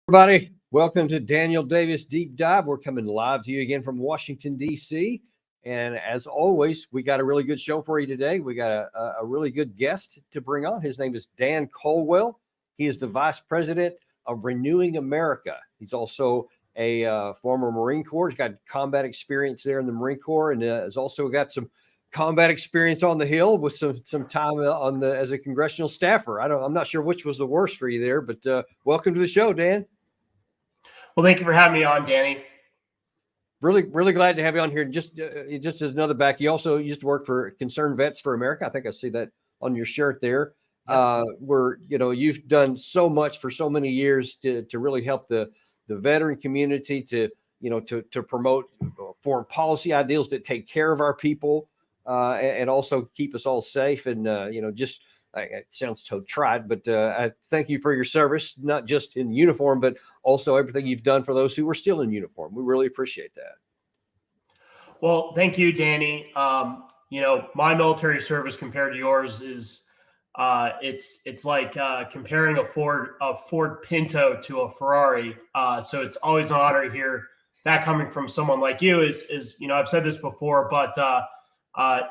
Everybody, welcome to Daniel Davis Deep Dive. We're coming live to you again from Washington, D.C. And as always, we got a really good show for you today. We got a really good guest to bring on. His name is Dan Caldwell. He is the Vice President of Renewing America. He's also a former Marine Corps. He's got combat experience there in the Marine Corps, and has also got some combat experience on the Hill with some time on the as a congressional staffer. I'm not sure which was the worst for you there, but welcome to the show, Dan. Well, thank you for having me on, Danny. Really glad to have you on here. Just as another back, you also used to work for Concerned Vets for America. I think I see that on your shirt there. Where you've done so much for so many years to really help the veteran community to promote foreign policy ideals that take care of our people and also keep us all safe. And it sounds so trite, but I thank you for your service, not just in uniform, but also everything you've done for those who are still in uniform. We really appreciate that. Well, thank you, Danny. My military service compared to yours is it's like comparing a Ford Pinto to a Ferrari. So it's always an honor to hear that coming from someone like you. Is I've said this before, but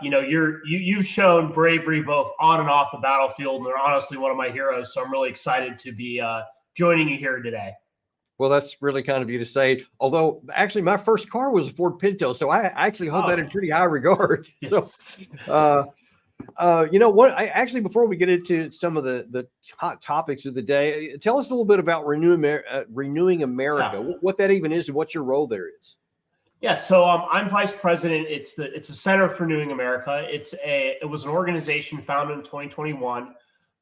you've shown bravery both on and off the battlefield, and they're honestly one of my heroes. So I'm really excited to be joining you here today. Well, that's really kind of you to say. Although, actually, my first car was a Ford Pinto, so I actually hold that in pretty high regard. Yes. So, before we get into some of the hot topics of the day, tell us a little bit about Renewing America. Yeah. What that even is, and what your role there is. Yeah, so I'm vice president. It's the Center for Renewing America. It was an organization founded in 2021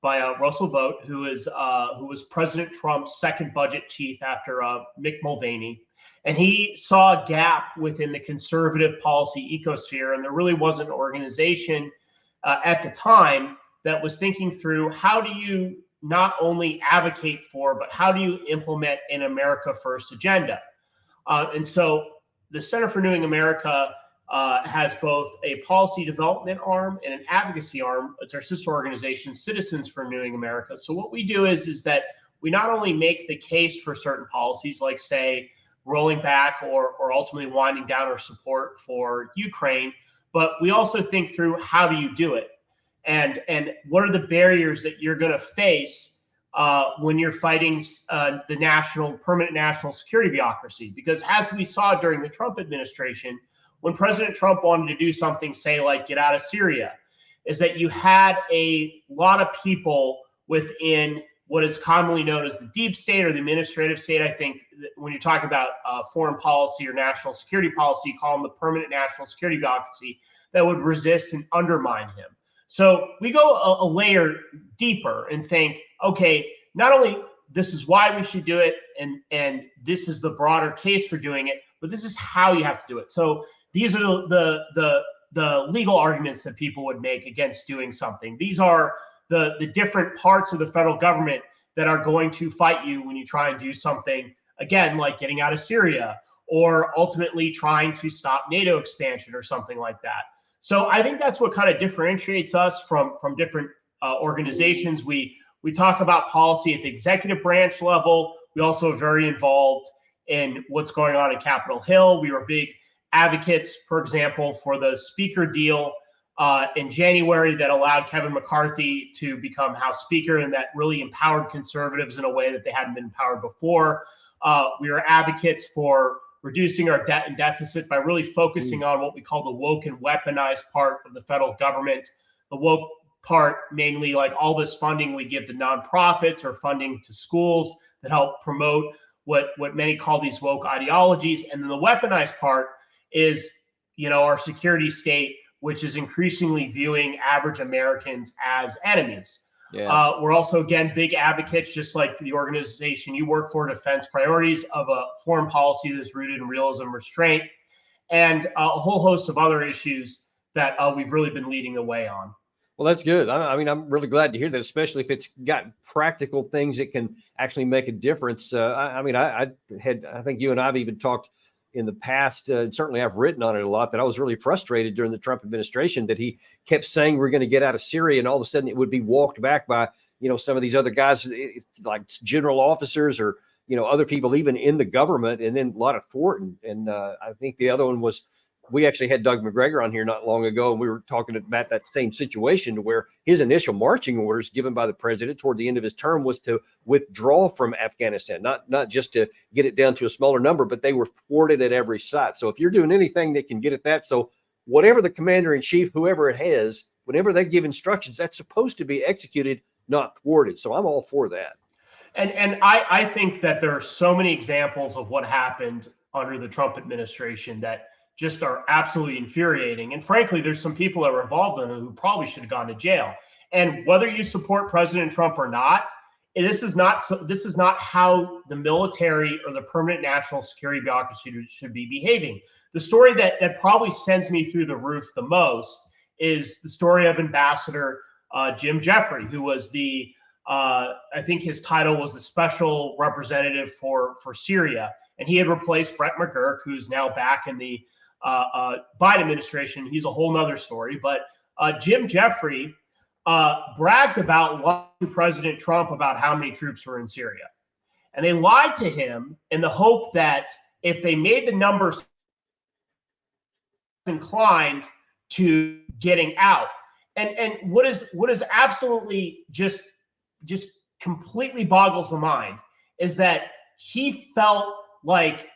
by Russell Vought, who was President Trump's second budget chief after Mick Mulvaney, and he saw a gap within the conservative policy ecosphere, and there really wasn't an organization at the time that was thinking through how do you not only advocate for, but how do you implement an America First agenda, and so the Center for Renewing America has both a policy development arm and an advocacy arm. It's our sister organization, Citizens for Renewing America. So what we do is that we not only make the case for certain policies, like say rolling back or ultimately winding down our support for Ukraine, but we also think through how do you do it, and what are the barriers that you're going to face when you're fighting the permanent national security bureaucracy. Because as we saw during the Trump administration, when President Trump wanted to do something, say like get out of Syria, is that you had a lot of people within what is commonly known as the deep state or the administrative state. I think when you're talking about foreign policy or national security policy, you call them the permanent national security bureaucracy, that would resist and undermine him. So we go a layer deeper and think, okay, not only this is why we should do it, and this is the broader case for doing it, but this is how you have to do it. So these are the legal arguments that people would make against doing something. These are the different parts of the federal government that are going to fight you when you try and do something, again, like getting out of Syria or ultimately trying to stop NATO expansion or something like that. So I think that's what kind of differentiates us from different organizations. We talk about policy at the executive branch level. We also are very involved in what's going on in Capitol Hill. We were big advocates, for example, for the speaker deal in January that allowed Kevin McCarthy to become House Speaker, and that really empowered conservatives in a way that they hadn't been empowered before. We were advocates for reducing our debt and deficit by really focusing on what we call the woke and weaponized part of the federal government. The woke part, mainly like all this funding we give to nonprofits or funding to schools that help promote what many call these woke ideologies. And then the weaponized part is, our security state, which is increasingly viewing average Americans as enemies. Yeah. We're also, again, big advocates, just like the organization you work for, Defense Priorities, of a foreign policy that's rooted in realism, restraint, and a whole host of other issues that we've really been leading the way on. Well, that's good. I mean, I'm really glad to hear that, especially if it's got practical things that can actually make a difference. I think you and I've even talked in the past, and certainly I've written on it a lot, that I was really frustrated during the Trump administration that he kept saying we're going to get out of Syria, and all of a sudden it would be walked back by, some of these other guys, like general officers or other people even in the government, and then a lot of thwarting. And I think the other one was, we actually had Doug McGregor on here not long ago, and we were talking about that same situation, to where his initial marching orders given by the president toward the end of his term was to withdraw from Afghanistan, not just to get it down to a smaller number, but they were thwarted at every site. So if you're doing anything that can get at that, so whatever the commander in chief, whoever it has, whenever they give instructions, that's supposed to be executed, not thwarted. So I'm all for that. And I think that there are so many examples of what happened under the Trump administration that just are absolutely infuriating. And frankly, there's some people that were involved in it who probably should have gone to jail. And whether you support President Trump or not, this is not how the military or the permanent national security bureaucracy should be behaving. The story that probably sends me through the roof the most is the story of Ambassador Jim Jeffrey, who was I think his title was the special representative for Syria. And he had replaced Brett McGurk, who's now back in the Biden administration. He's a whole nother story. But Jim Jeffrey bragged about to President Trump about how many troops were in Syria. And they lied to him in the hope that if they made the numbers inclined to getting out. And what is absolutely just completely boggles the mind is that he felt like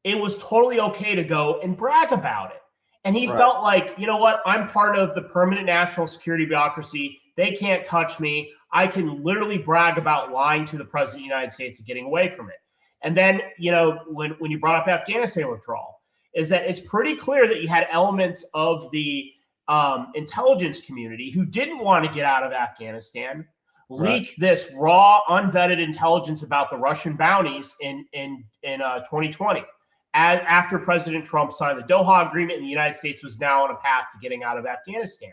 it was totally okay to go and brag about it. And he felt like, you know what, I'm part of the permanent national security bureaucracy. They can't touch me. I can literally brag about lying to the president of the United States and getting away from it. And then, when you brought up Afghanistan withdrawal, is that it's pretty clear that you had elements of the intelligence community who didn't want to get out of Afghanistan, leak this raw, unvetted intelligence about the Russian bounties in 2020. After President Trump signed the Doha Agreement, and the United States was now on a path to getting out of Afghanistan.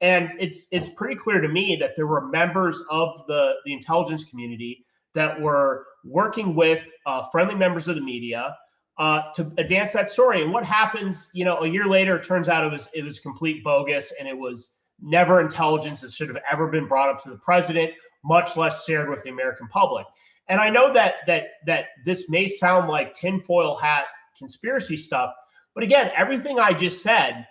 And it's pretty clear to me that there were members of the intelligence community that were working with friendly members of the media to advance that story. And what happens, a year later, it turns out it was complete bogus, and it was never intelligence that should have ever been brought up to the president, much less shared with the American public. And I know that this may sound like tinfoil hat conspiracy stuff, but again, everything I just said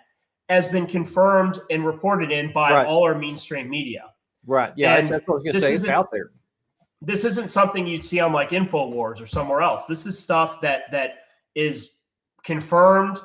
has been confirmed and reported in by all our mainstream media. Right. Yeah, that's what I was going to say. It's out there. This isn't something you'd see on like InfoWars or somewhere else. This is stuff that is confirmed,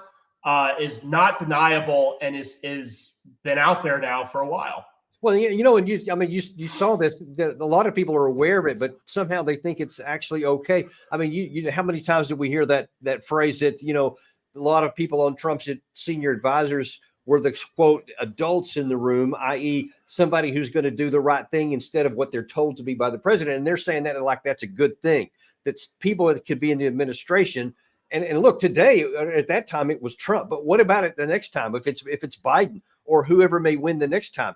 is not deniable, and is been out there now for a while. Well, and you saw this. A lot of people are aware of it, but somehow they think it's actually okay. I mean, how many times did we hear that phrase that a lot of people on Trump's senior advisors were the quote adults in the room, i.e., somebody who's going to do the right thing instead of what they're told to be by the president, and they're saying that like that's a good thing. That's people that could be in the administration. And look, today at that time it was Trump, but what about it the next time? If it's Biden or whoever may win the next time,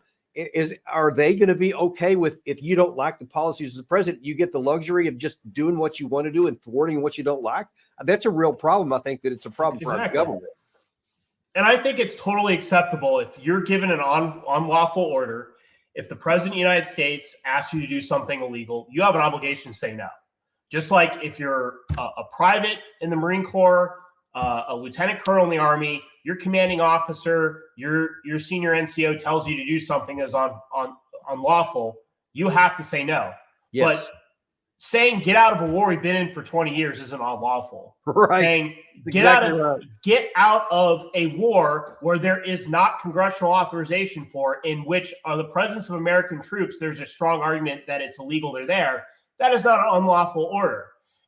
are they going to be okay with, if you don't like the policies of the president, you get the luxury of just doing what you want to do and thwarting what you don't like? That's a real problem. I think that it's a problem for our government. And I think it's totally acceptable if you're given an unlawful order. If the president of the United States asks you to do something illegal, you have an obligation to say no. Just like if you're a private in the Marine Corps, a lieutenant colonel in the Army, your commanding officer, your senior NCO tells you to do something that's unlawful, you have to say no. Yes. But saying get out of a war we've been in for 20 years isn't unlawful. Right. Saying get out of a war where there is not congressional authorization for, in which on the presence of American troops, there's a strong argument that it's illegal they're there. That is not an unlawful order.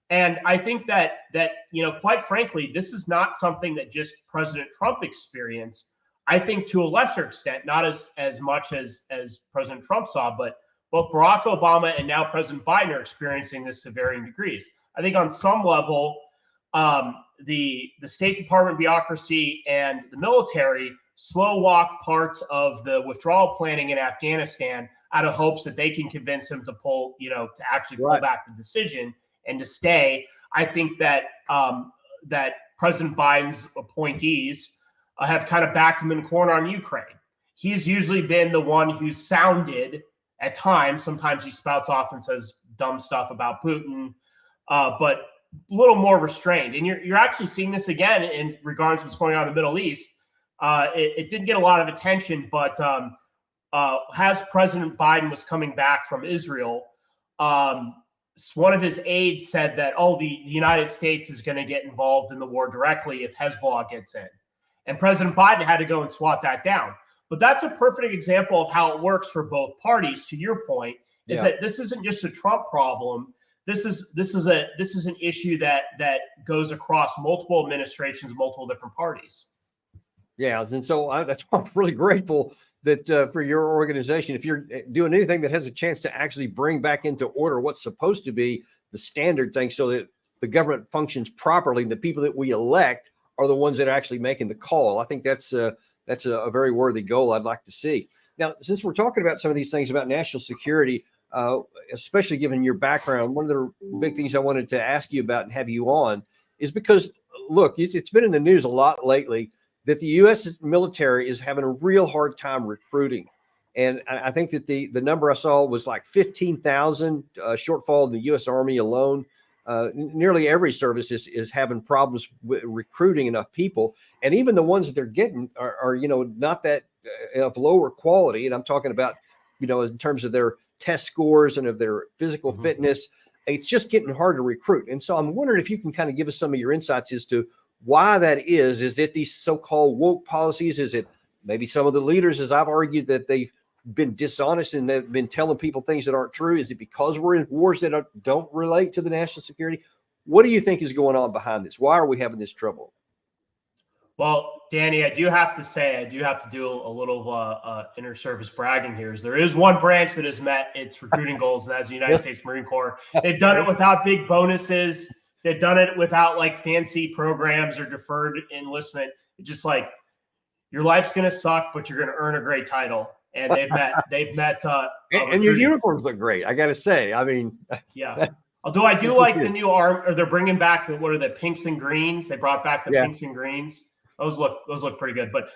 And I think that quite frankly, this is not something that just President Trump experienced. I think to a lesser extent, not as much as President Trump saw, but both Barack Obama and now President Biden are experiencing this to varying degrees. I think on some level, the State Department bureaucracy and the military slow walk parts of the withdrawal planning in Afghanistan out of hopes that they can convince him to pull back the decision and to stay. I think that that President Biden's appointees have kind of backed him in the corner on Ukraine. He's usually been the one who sounded at times. Sometimes he spouts off and says dumb stuff about Putin, but a little more restrained. And you're actually seeing this again in regards to what's going on in the Middle East. It didn't get a lot of attention, but as President Biden was coming back from Israel, one of his aides said that, the United States is going to get involved in the war directly if Hezbollah gets in. And President Biden had to go and swat that down. But that's a perfect example of how it works for both parties. To your point, is that this isn't just a Trump problem. This is an issue that goes across multiple administrations, multiple different parties. Yeah, and so that's why I'm really grateful that for your organization, if you're doing anything that has a chance to actually bring back into order what's supposed to be the standard thing, so that the government functions properly, and the people that we elect are the ones that are actually making the call. I think that's a very worthy goal I'd like to see. Now, since we're talking about some of these things about national security, especially given your background, one of the big things I wanted to ask you about and have you on is because, look, it's been in the news a lot lately that the U.S. military is having a real hard time recruiting. And I think that the number I saw was like 15,000 shortfall in the U.S. Army alone. Nearly every service is having problems with recruiting enough people. And even the ones that they're getting are not that of lower quality. And I'm talking about, in terms of their test scores and of their physical fitness, it's just getting hard to recruit. And so I'm wondering if you can kind of give us some of your insights as to why that is. Is it these so-called woke policies? Is it maybe some of the leaders, as I've argued, that they've been dishonest and they've been telling people things that aren't true? Is it because we're in wars that don't relate to the national security? What do you think is going on behind this? Why are we having this trouble? Well, Danny, I do have to say, I do have to do a little inter-service bragging here. There is one branch that has met its recruiting goals, and that's the United States Marine Corps. They've done it without big bonuses. They've done it without like fancy programs or deferred enlistment. It's just like, your life's going to suck, but you're going to earn a great title. And they've met. And your uniforms look great, I got to say. I mean, yeah. Although I do like the new arm, or they're bringing back what are the pinks and greens? They brought back the pinks and greens. Those look pretty good. But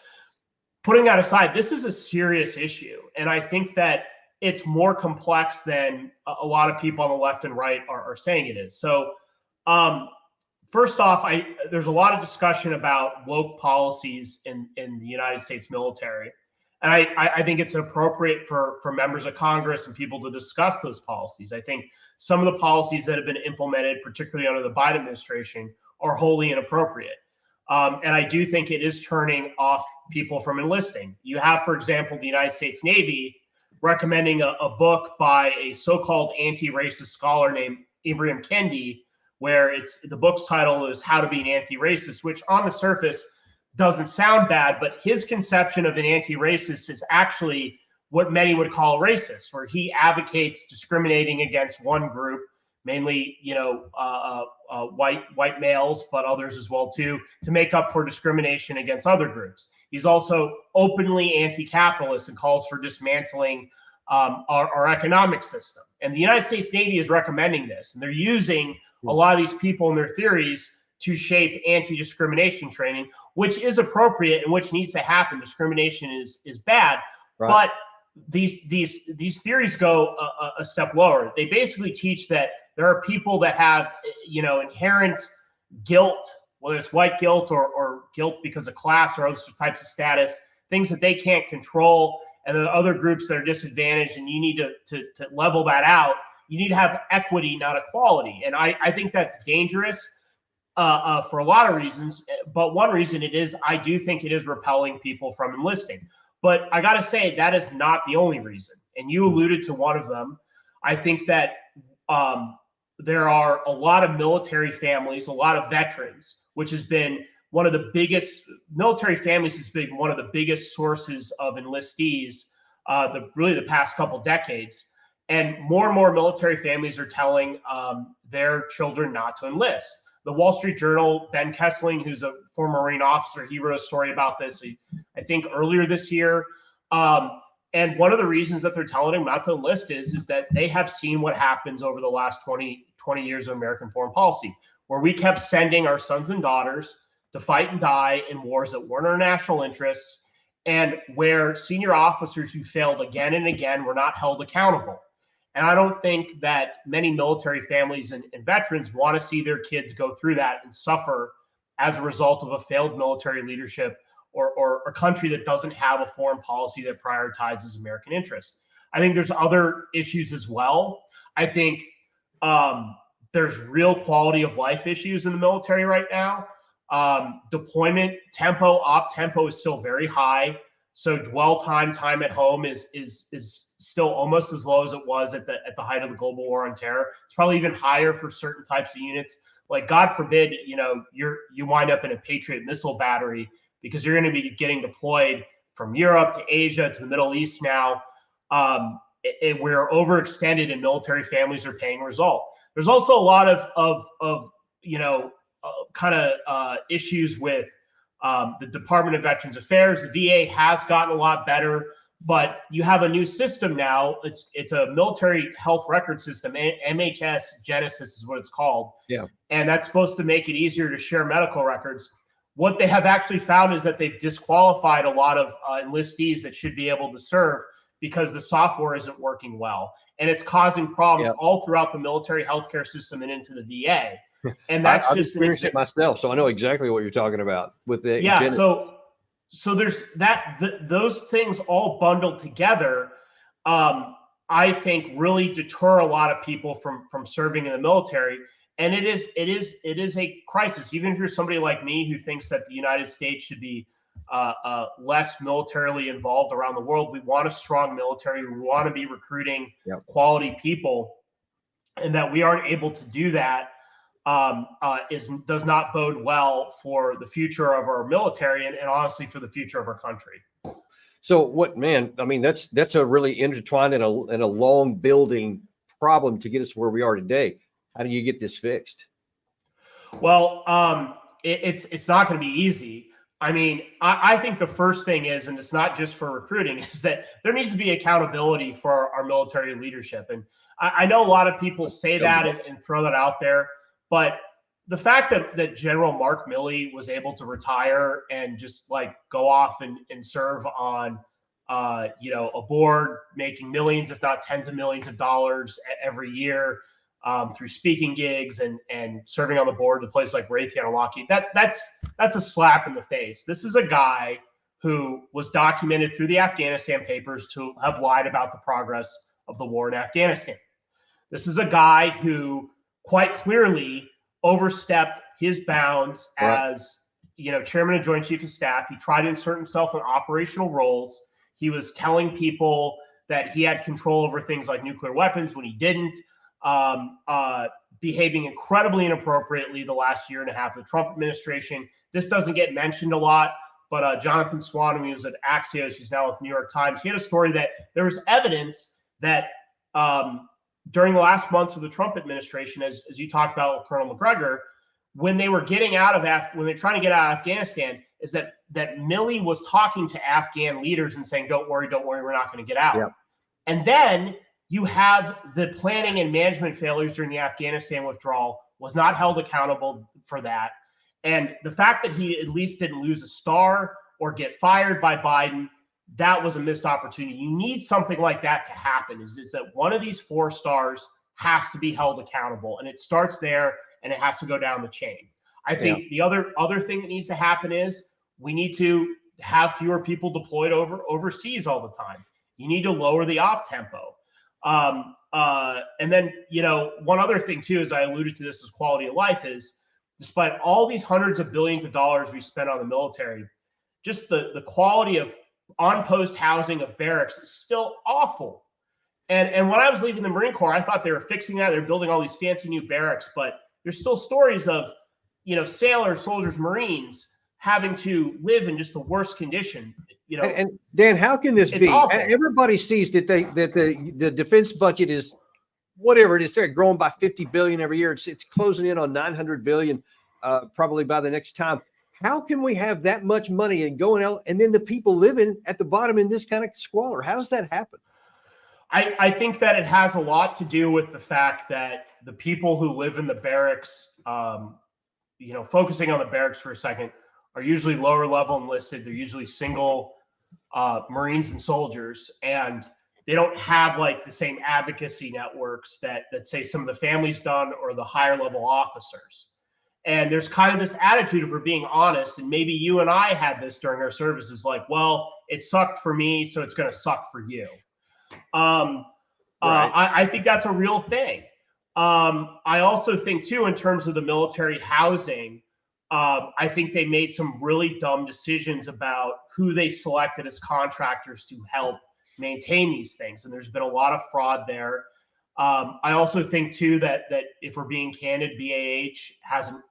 putting that aside, this is a serious issue, and I think that it's more complex than a lot of people on the left and right are saying it is. So, first off, there's a lot of discussion about woke policies in the United States military. And I think it's appropriate for members of Congress and people to discuss those policies. I think some of the policies that have been implemented, particularly under the Biden administration, are wholly inappropriate. And I do think it is turning off people from enlisting. You have, for example, the United States Navy recommending a book by a so-called anti-racist scholar named Ibram Kendi, where the book's title is How to Be an Anti-Racist, which on the surface doesn't sound bad, but his conception of an anti-racist is actually what many would call a racist, where he advocates discriminating against one group, mainly, white males, but others as well too, to make up for discrimination against other groups. He's also openly anti-capitalist and calls for dismantling our economic system. And the United States Navy is recommending this, and they're using a lot of these people and their theories to shape anti-discrimination training, which is appropriate and which needs to happen. Discrimination is bad, right. But these theories go a step lower. They basically teach that there are people that have inherent guilt, whether it's white guilt or guilt because of class or other types of status, things that they can't control, and there are other groups that are disadvantaged, and you need to level that out. You need to have equity, not equality. And I think that's dangerous for a lot of reasons. But one reason I do think it is repelling people from enlisting. But I got to say, that is not the only reason. And you alluded to one of them. I think that there are a lot of military families, a lot of veterans, which has been one of the biggest military families has been one of the biggest sources of enlistees the past couple decades. And more military families are telling their children not to enlist. The Wall Street Journal, Ben Kessling, who's a former Marine officer, he wrote a story about this, I think earlier this year. And one of the reasons that they're telling him not to enlist is that they have seen what happens over the last 20 years of American foreign policy, where we kept sending our sons and daughters to fight and die in wars that weren't our national interests, and where senior officers who failed again and again were not held accountable. And I don't think that many military families and veterans want to see their kids go through that and suffer as a result of a failed military leadership or a country that doesn't have a foreign policy that prioritizes American interests. I think there's other issues as well. I think there's real quality of life issues in the military right now. Deployment tempo, op tempo is still very high. So dwell time at home is still almost as low as it was at the height of the global war on terror. It's probably even higher for certain types of units. Like, God forbid, you wind up in a Patriot missile battery because you're going to be getting deployed from Europe to Asia to the Middle East now. We're overextended and military families are paying a result. There's also a lot of issues with the Department of Veterans Affairs. The VA has gotten a lot better, but you have a new system now. It's a military health record system. MHS Genesis is what it's called. Yeah. And that's supposed to make it easier to share medical records. What they have actually found is that they've disqualified a lot of enlistees that should be able to serve because the software isn't working well. And it's causing problems all throughout the military healthcare system and into the VA. And that's I've just experienced it myself, so I know exactly what you're talking about with the So there's those things all bundled together. I think really deter a lot of people from serving in the military, and it is a crisis. Even if you're somebody like me who thinks that the United States should be less militarily involved around the world, we want a strong military. We want to be recruiting quality people, and that we aren't able to do that does not bode well for the future of our military and honestly for the future of our country. So that's a really intertwined and a long building problem to get us where we are today. How do you get this fixed? Well, it's not going to be easy. I mean, I think the first thing is, and it's not just for recruiting, is that there needs to be accountability for our military leadership. And I know a lot of people say that and throw that out there. But the fact that General Mark Milley was able to retire and just like go off and serve on, a board making millions, if not tens of millions of dollars every year through speaking gigs and serving on the board of places like Raytheon and Lockheed, that's a slap in the face. This is a guy who was documented through the Afghanistan papers to have lied about the progress of the war in Afghanistan. This is a guy who quite clearly overstepped his bounds as, chairman of Joint Chiefs of Staff. He tried to insert himself in operational roles. He was telling people that he had control over things like nuclear weapons when he didn't, behaving incredibly inappropriately the last year and a half of the Trump administration. This doesn't get mentioned a lot, but Jonathan Swan, who was at Axios, he's now with New York Times, he had a story that there was evidence that during the last months of the Trump administration, as you talked about with Colonel McGregor, when they were getting out of when they're trying to get out of Afghanistan, is that Milley was talking to Afghan leaders and saying, don't worry, we're not going to get out. Yeah. And then you have the planning and management failures during the Afghanistan withdrawal, was not held accountable for that. And the fact that he at least didn't lose a star or get fired by Biden, that was a missed opportunity. You need something like that to happen, is that one of these 4 stars has to be held accountable, and it starts there and it has to go down the chain. I think the other thing that needs to happen is we need to have fewer people deployed overseas all the time. You need to lower the op tempo. And then, one other thing too, as I alluded to this, is quality of life is, despite all these hundreds of billions of dollars we spend on the military, just the quality of on-post housing of barracks is still awful. And when I was leaving the Marine Corps, I thought they were fixing that. They're building all these fancy new barracks, but there's still stories of, sailors, soldiers, Marines having to live in just the worst condition. And Dan, how can this be? Awful. Everybody sees that the defense budget is whatever it is, they're growing by 50 billion every year. It's closing in on 900 billion probably by the next time. How can we have that much money and going out, and then the people living at the bottom in this kind of squalor? How does that happen? I think that it has a lot to do with the fact that the people who live in the barracks, focusing on the barracks for a second, are usually lower level enlisted. They're usually single Marines and soldiers. And they don't have like the same advocacy networks that say some of the families done or the higher level officers. And there's kind of this attitude, if we're being honest, and maybe you and I had this during our services, like, well, it sucked for me, so it's going to suck for you. Right. I think that's a real thing. I also think too, in terms of the military housing, I think they made some really dumb decisions about who they selected as contractors to help maintain these things. And there's been a lot of fraud there. I also think too that if we're being candid, BAH hasn't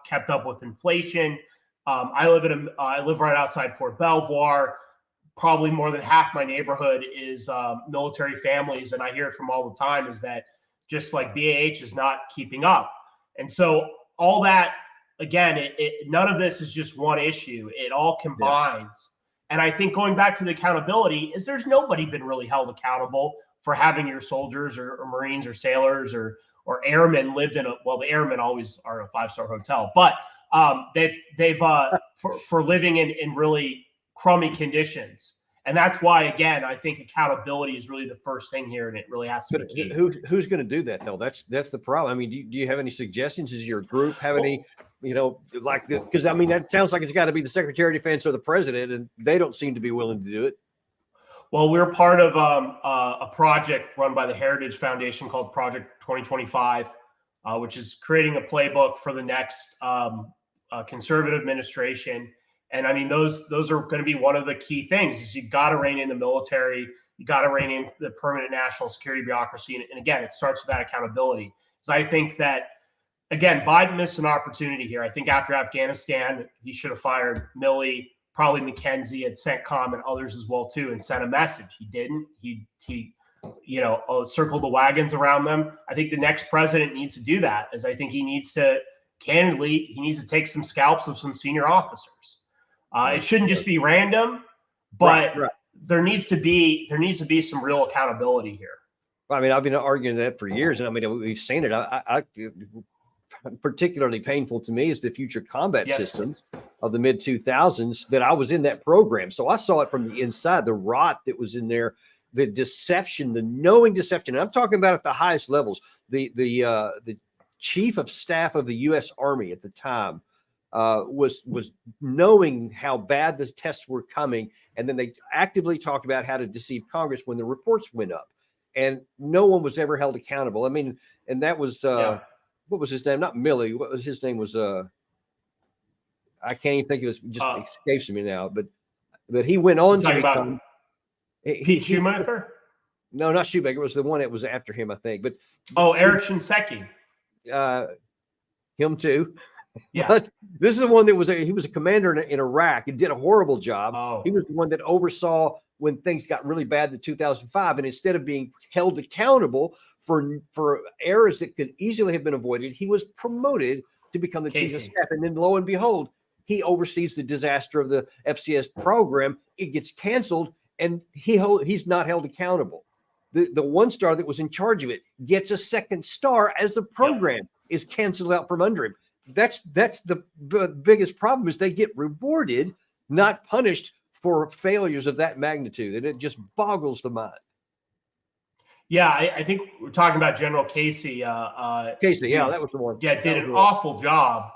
kept up with inflation. I live right outside Fort Belvoir. Probably more than half my neighborhood is military families, and I hear it from all the time, is that just like BAH is not keeping up. And so all that, again, none of this is just one issue. It all combines. Yeah. And I think going back to the accountability is there's nobody been really held accountable for having your soldiers or Marines or sailors or airmen lived in the airmen always are in a 5-star hotel, but they've for living in really crummy conditions. And that's why, again, I think accountability is really the first thing here, and it really has to be key. Who's going to do that, though? That's the problem. I mean, do you have any suggestions? Does your group have any, like the, because I mean, that sounds like it's got to be the Secretary of Defense or the President, and they don't seem to be willing to do it. Well, we're part of a project run by the Heritage Foundation called Project 2025, which is creating a playbook for the next conservative administration. And I mean, those are going to be one of the key things is you got to rein in the military. You got to rein in the permanent national security bureaucracy. And again, it starts with that accountability. So I think that, again, Biden missed an opportunity here. I think after Afghanistan, he should have fired Milley, probably McKenzie at CENTCOM and others as well, too, and sent a message. He didn't. He circled the wagons around them. I think the next president needs to do that, as I think he needs to, candidly, he needs to take some scalps of some senior officers. It shouldn't just be random, but right. There needs to be some real accountability here. I mean, I've been arguing that for years, and I mean, we've seen it. I particularly painful to me is the future combat systems of the mid 2000s that I was in that program. So I saw it from the inside, the rot that was in there, the deception, the knowing deception. And I'm talking about at the highest levels. The chief of staff of the U.S. Army at the time was knowing how bad the tests were coming, and then they actively talked about how to deceive Congress when the reports went up, and no one was ever held accountable. I mean, and that was what was his name? Not Milley. What was his name? Was I can't even think. It was just escapes me now. But he went on to become Pete Schumacher. No, not Schumacher. It was the one that was after him, I think. But Eric Shinseki. Him too. Yeah. But this is the one that he was a commander in Iraq and did a horrible job. Oh. He was the one that oversaw when things got really bad in 2005. And instead of being held accountable for errors that could easily have been avoided, he was promoted to become the chief of staff. And then lo and behold, he oversees the disaster of the FCS program. It gets canceled, and he's not held accountable. The 1-star that was in charge of it gets a 2nd star as the program is canceled out from under him. That's the biggest problem, is they get rewarded, not punished for failures of that magnitude. And it just boggles the mind. Yeah, I think we're talking about General Casey. Casey, yeah, that was the one. Yeah, did an awful job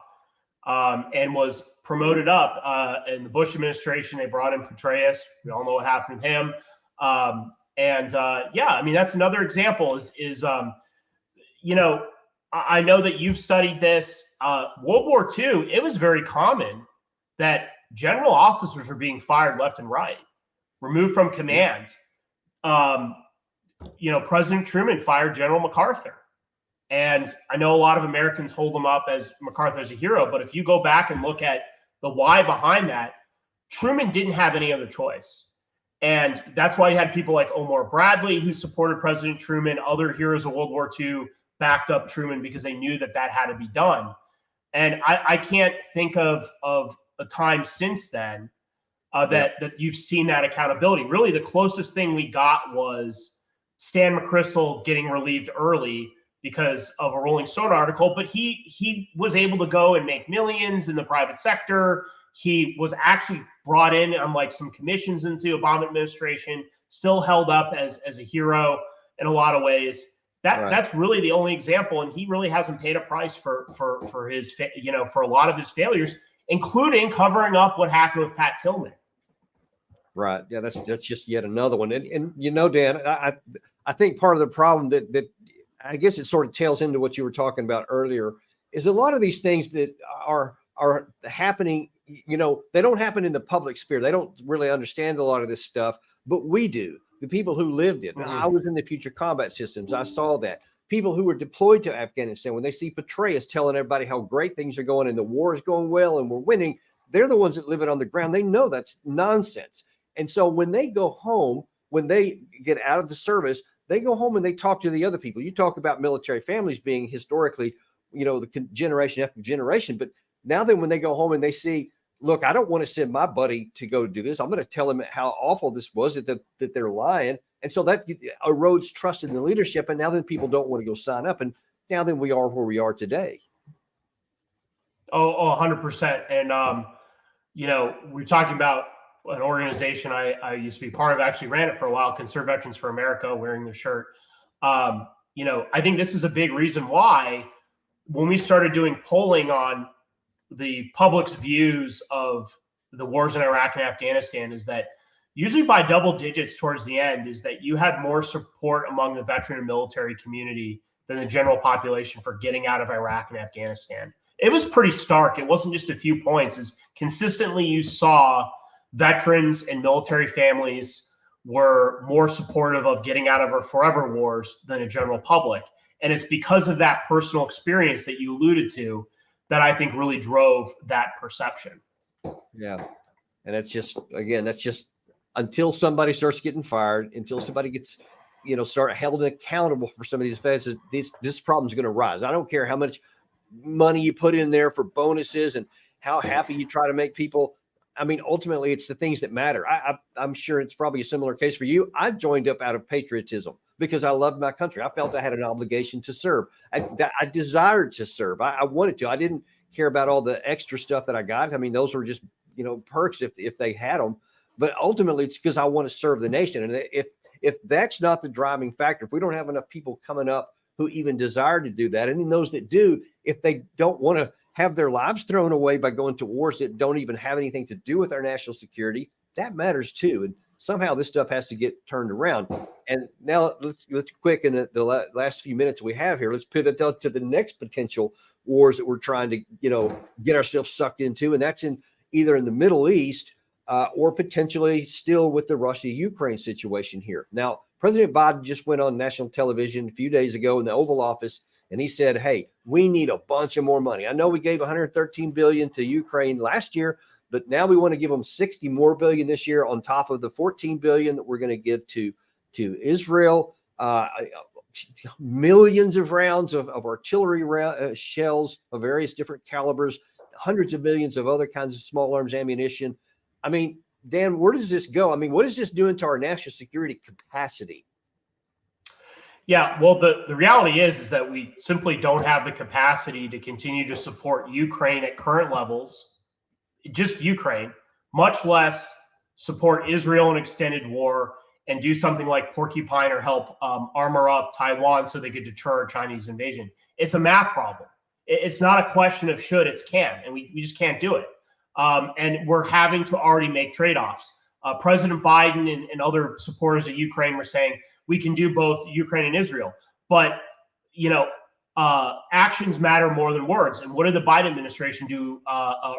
and was promoted up. In the Bush administration, they brought in Petraeus. We all know what happened to him. I mean, that's another example is I know that you've studied this. World War II, it was very common that general officers were being fired left and right, removed from command. President Truman fired General MacArthur. And I know a lot of Americans hold him up as MacArthur as a hero, but if you go back and look at the why behind that, Truman didn't have any other choice. And that's why you had people like Omar Bradley, who supported President Truman. Other heroes of World War II backed up Truman because they knew that had to be done. And I can't think of a time since then that you've seen that accountability. Really, the closest thing we got was Stan McChrystal getting relieved early because of a Rolling Stone article, but he was able to go and make millions in the private sector. He was actually brought in on like some commissions into the Obama administration still held up as a hero in a lot of ways. That's really the only example, and he really hasn't paid a price for his for a lot of his failures, including covering up what happened with Pat Tillman. Right. Yeah, that's just yet another one. And Dan, I think part of the problem that I guess it sort of tails into what you were talking about earlier is a lot of these things that are happening, they don't happen in the public sphere. They don't really understand a lot of this stuff, but we do. The people who lived it. I was in the future combat systems. I saw that. People who were deployed to Afghanistan, when they see Petraeus telling everybody how great things are going and the war is going well and we're winning, they're the ones that live it on the ground. They know that's nonsense. And so when they go home, when they get out of the service, they go home and they talk to the other people. You talk about military families being historically, the generation after generation. But now then when they go home and they see, look, I don't want to send my buddy to go do this. I'm going to tell him how awful this was, that they're lying. And so that erodes trust in the leadership. And now then people don't want to go sign up. And now then we are where we are today. Oh, 100%. And, we're talking about an organization I used to be part of, actually ran it for a while, Conserve Veterans for America, wearing the shirt. I think this is a big reason why when we started doing polling on the public's views of the wars in Iraq and Afghanistan is that usually by double digits towards the end is that you had more support among the veteran and military community than the general population for getting out of Iraq and Afghanistan. It was pretty stark. It wasn't just a few points. As consistently you saw veterans and military families were more supportive of getting out of our forever wars than a general public. And it's because of that personal experience that you alluded to that I think really drove that perception. Yeah. And that's just until somebody starts getting fired, until somebody gets, start held accountable for some of these offenses, this problem is going to rise. I don't care how much money you put in there for bonuses and how happy you try to make people. I mean, ultimately, it's the things that matter. I'm sure it's probably a similar case for you. I joined up out of patriotism because I loved my country. I felt I had an obligation to serve. I desired to serve. I wanted to. I didn't care about all the extra stuff that I got. I mean, those were just, perks if they had them. But ultimately, it's because I want to serve the nation. And if that's not the driving factor, if we don't have enough people coming up who even desire to do that, and then those that do, if they don't want to have their lives thrown away by going to wars that don't even have anything to do with our national security, that matters too. And somehow this stuff has to get turned around. And now let's quick in the last few minutes we have here, let's pivot to the next potential wars that we're trying to, get ourselves sucked into. And that's either in the Middle East or potentially still with the Russia-Ukraine situation here. Now, President Biden just went on national television a few days ago in the Oval Office, and he said, hey, we need a bunch of more money. I know we gave $113 billion to Ukraine last year, but now we want to give them $60 more billion this year on top of the $14 billion that we're going to give to Israel. Millions of rounds of artillery shells of various different calibers, hundreds of millions of other kinds of small arms ammunition. I mean, Dan, where does this go? I mean, what is this doing to our national security capacity? Yeah, well, the reality is that we simply don't have the capacity to continue to support Ukraine at current levels, just Ukraine, much less support Israel in extended war and do something like Porcupine or help armor up Taiwan so they could deter Chinese invasion. It's a math problem. It's not a question of should, it's can, and we just can't do it. And we're having to already make trade-offs. President Biden and other supporters of Ukraine were saying we can do both Ukraine and Israel, but actions matter more than words. And what did the Biden administration do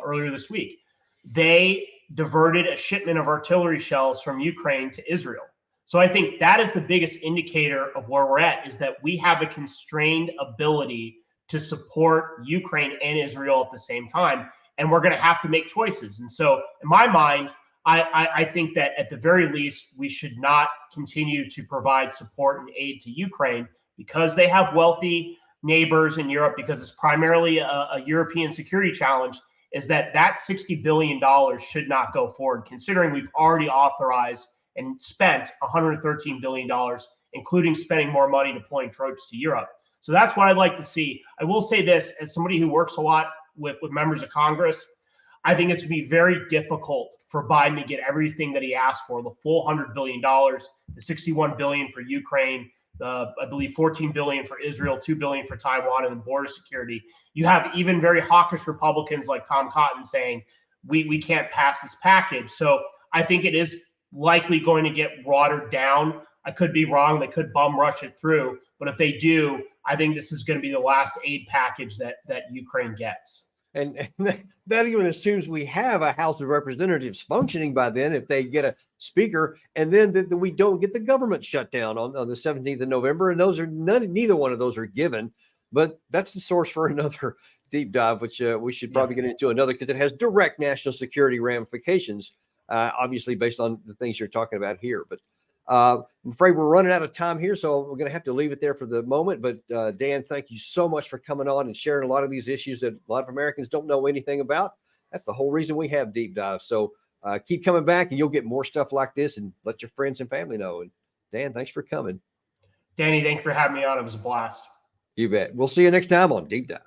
earlier this week? They diverted a shipment of artillery shells from Ukraine to Israel. So I think that is the biggest indicator of where we're at, is that we have a constrained ability to support Ukraine and Israel at the same time. And we're going to have to make choices. And so in my mind, I think that at the very least, we should not continue to provide support and aid to Ukraine because they have wealthy neighbors in Europe, because it's primarily a European security challenge, is that $60 billion should not go forward, considering we've already authorized and spent $113 billion, including spending more money deploying troops to Europe. So that's what I'd like to see. I will say this, as somebody who works a lot with members of Congress, I think it's going to be very difficult for Biden to get everything that he asked for, the full $100 billion, the $61 billion for Ukraine, I believe $14 billion for Israel, $2 billion for Taiwan, and then border security. You have even very hawkish Republicans like Tom Cotton saying, we can't pass this package. So I think it is likely going to get watered down. I could be wrong. They could bum rush it through. But if they do, I think this is going to be the last aid package that Ukraine gets. And that even assumes we have a House of Representatives functioning by then, if they get a speaker, and then we don't get the government shut down on the 17th of November. And those are neither one of those are given. But that's the source for another deep dive, which we should probably get into another, because it has direct national security ramifications, obviously based on the things you're talking about here. But I'm afraid we're running out of time here, so we're going to have to leave it there for the moment. But Dan, thank you so much for coming on and sharing a lot of these issues that a lot of Americans don't know anything about. That's the whole reason we have deep dives. So keep coming back, and you'll get more stuff like this, and let your friends and family know. And Dan, thanks for coming. Danny, thanks for having me on. It was a blast. You bet. We'll see you next time on Deep Dive.